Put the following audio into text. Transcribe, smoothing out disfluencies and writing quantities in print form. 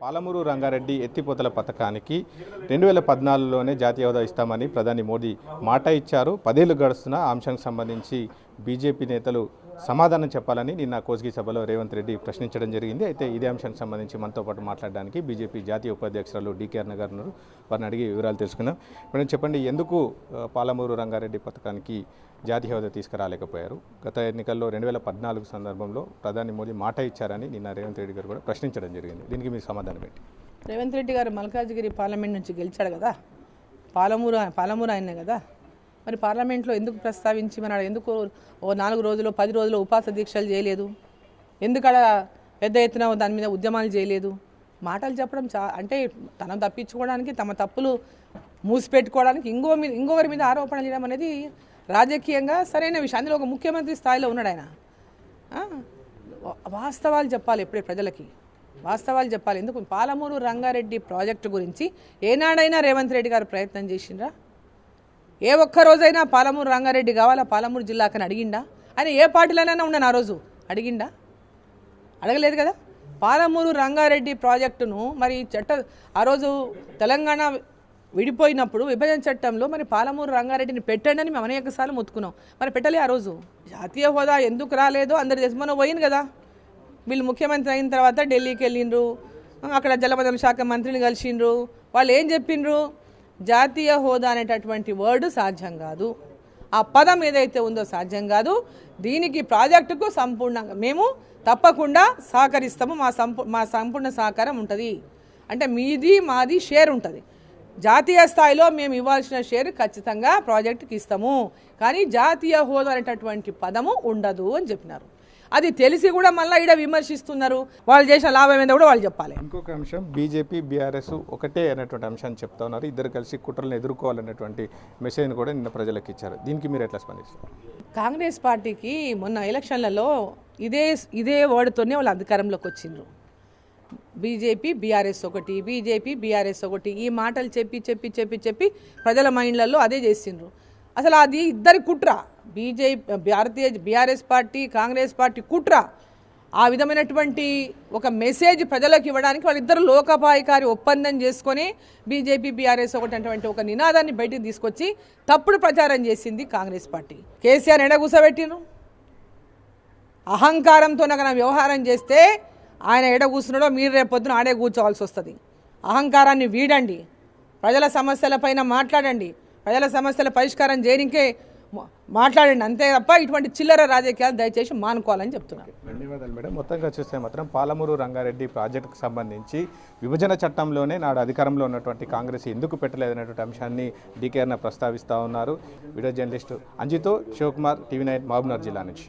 పాలమూరు రంగారెడ్డి ఎత్తిపోతల పథకానికి 2014లోనే జాతీయ హోదా ఇస్తామని ప్రధాని మోదీ మాట ఇచ్చారు. 10 ఏళ్లు గడుస్తున్న ఆ అంశానికి సంబంధించి బీజేపీ నేతలు సమాధానం చెప్పాలని నిన్న కోస్గి సభలో రేవంత్ రెడ్డి ప్రశ్నించడం జరిగింది. అయితే ఇదే అంశానికి సంబంధించి మనతో పాటు మాట్లాడడానికి బీజేపీ జాతీయ ఉపాధ్యక్షురాలు డీకే అరుణ గారు ఉన్నారు. వారిని అడిగి వివరాలు తెలుసుకుందాం. ఇప్పుడు చెప్పండి, ఎందుకు పాలమూరు రంగారెడ్డి పథకానికి జాతీయ హోదా తీసుకురాలేకపోయారు? గత ఎన్నికల్లో 2014 సందర్భంలో ప్రధాని మోదీ మాట ఇచ్చారని నిన్న రేవంత్ రెడ్డి గారు కూడా ప్రశ్నించడం జరిగింది. దీనికి మీరు సమాధానం ఏంటి? రేవంత్ రెడ్డి గారు మల్కాజ్గిరి పార్లమెంట్ నుంచి గెలిచాడు కదా, పాలమూరు ఆయనే కదా. మరి పార్లమెంట్లో ఎందుకు ప్రస్తావించి మన ఎందుకు 4 రోజులు 10 రోజులు ఉపవాస దీక్షలు చేయలేదు? ఎందుకలా పెద్ద ఎత్తున దాని మీద ఉద్యమాలు చేయలేదు? మాటలు చెప్పడం అంటే తను తప్పించుకోవడానికి, తమ తప్పులు మూసిపెట్టుకోవడానికి ఇంకొకరి మీద ఆరోపణ చేయడం అనేది రాజకీయంగా సరైన విషయం. అందులో ఒక ముఖ్యమంత్రి స్థాయిలో ఉన్నాడు ఆయన. వాస్తవాలు చెప్పాలి, ఎప్పుడే ప్రజలకి వాస్తవాలు చెప్పాలి. ఎందుకు పాలమూరు రంగారెడ్డి ప్రాజెక్టు గురించి ఏనాడైనా రేవంత్ రెడ్డి గారు ప్రయత్నం చేసిండ్రా? ఏ ఒక్కరోజైనా పాలమూరు రంగారెడ్డి కావాలా, పాలమూరు జిల్లాకని అడిగిండా? ఆయన ఏ పార్టీలోనైనా ఉన్నాను ఆ రోజు అడిగిండా? అడగలేదు కదా. పాలమూరు రంగారెడ్డి ప్రాజెక్టును మరి ఆ రోజు తెలంగాణ విడిపోయినప్పుడు విభజన చట్టంలో మరి పాలమూరు రంగారెడ్డిని పెట్టండి అని మేము అనేకసార్లు మొత్తుకున్నాం. మరి పెట్టలే ఆ రోజు. జాతీయ హోదా ఎందుకు రాలేదో అందరు తెలిసి మనం పోయింది కదా. వీళ్ళు ముఖ్యమంత్రి అయిన తర్వాత ఢిల్లీకి వెళ్ళిండ్రు, అక్కడ జలవనరుల శాఖ మంత్రిని కలిసిండ్రు. వాళ్ళు ఏం చెప్పిండ్రు? జాతీయ హోదా అనేటటువంటి వర్డ్ సాధ్యం కాదు, ఆ పదం ఏదైతే ఉందో సాధ్యం కాదు, దీనికి ప్రాజెక్టుకు సంపూర్ణంగా మేము తప్పకుండా సహకరిస్తాము, మా సంపూర్ణ సహకారం ఉంటుంది. అంటే మాది షేర్ ఉంటుంది. జాతీయ స్థాయిలో మేము ఇవ్వాల్సిన షేర్ ఖచ్చితంగా ప్రాజెక్టుకి ఇస్తాము, కానీ జాతీయ హోదా అనేటటువంటి పదము ఉండదు అని చెప్పినారు. అది తెలిసి కూడా మళ్ళీ ఈడ విమర్శిస్తున్నారు. వాళ్ళు చేసిన లాభం ఏందో కూడా వాళ్ళు చెప్పాలి. ఇంకొక అంశం, బీజేపీ బీఆర్ఎస్ ఒకటే అనేటువంటి అంశాన్ని చెప్తా ఉన్నారు. ఇద్దరు కలిసి కుట్రలను ఎదుర్కోవాలనేటువంటి మెసేజ్ని కూడా నిన్న ప్రజలకు ఇచ్చారు. దీనికి మీరు ఎట్లా స్పందిస్తారు? కాంగ్రెస్ పార్టీకి మొన్న ఎలక్షన్లలో ఇదే వర్డ్తోనే వాళ్ళు అధికారంలోకి వచ్చిండ్రు. బీజేపీ బీఆర్ఎస్ ఒకటి, బీజేపీ బీఆర్ఎస్ ఒకటి, ఈ మాటలు చెప్పి చెప్పి చెప్పి చెప్పి ప్రజల మైండ్లలో అదే చేసిండ్రు. అసలు అది ఇద్దరి కుట్ర. బీఆర్ఎస్ పార్టీ, కాంగ్రెస్ పార్టీ కుట్ర. ఆ విధమైనటువంటి ఒక మెసేజ్ ప్రజలకు ఇవ్వడానికి వాళ్ళిద్దరు లోకపాయకారి ఒప్పందం చేసుకొని బీజేపీ బీఆర్ఎస్ ఒకటి ఒక నినాదాన్ని బయటికి తీసుకొచ్చి తప్పుడు ప్రచారం చేసింది కాంగ్రెస్ పార్టీ. కేసీఆర్ ఎడ కూర్చోబెట్టిండ్రు. అహంకారంతో నాకు వ్యవహారం చేస్తే ఆయన ఎడ కూర్చున్నాడో మీరు రేపొద్దున ఆడే కూర్చోవాల్సి వస్తుంది. అహంకారాన్ని వీడండి, ప్రజల సమస్యలపైన మాట్లాడండి, ప్రజల సమస్యల పరిష్కారం చేయడానికే మాట్లాడండి, అంతే తప్ప ఇటువంటి చిల్లర రాజకీయాలు దయచేసి మానుకోవాలని చెప్తున్నారు. ధన్యవాదాలు మేడం. మొత్తంగా చూస్తే మాత్రం పాలమూరు రంగారెడ్డి ప్రాజెక్టుకు సంబంధించి విభజన చట్టంలోనే నాడు అధికారంలో ఉన్నటువంటి కాంగ్రెస్ ఎందుకు పెట్టలేదనేటువంటి అంశాన్ని డీకే అరుణ ప్రస్తావిస్తూ ఉన్నారు. వీడియో జర్నలిస్టు అంజితో శివకుమార్, టీవీ 9 మహబూబ్నగర్ జిల్లా నుంచి.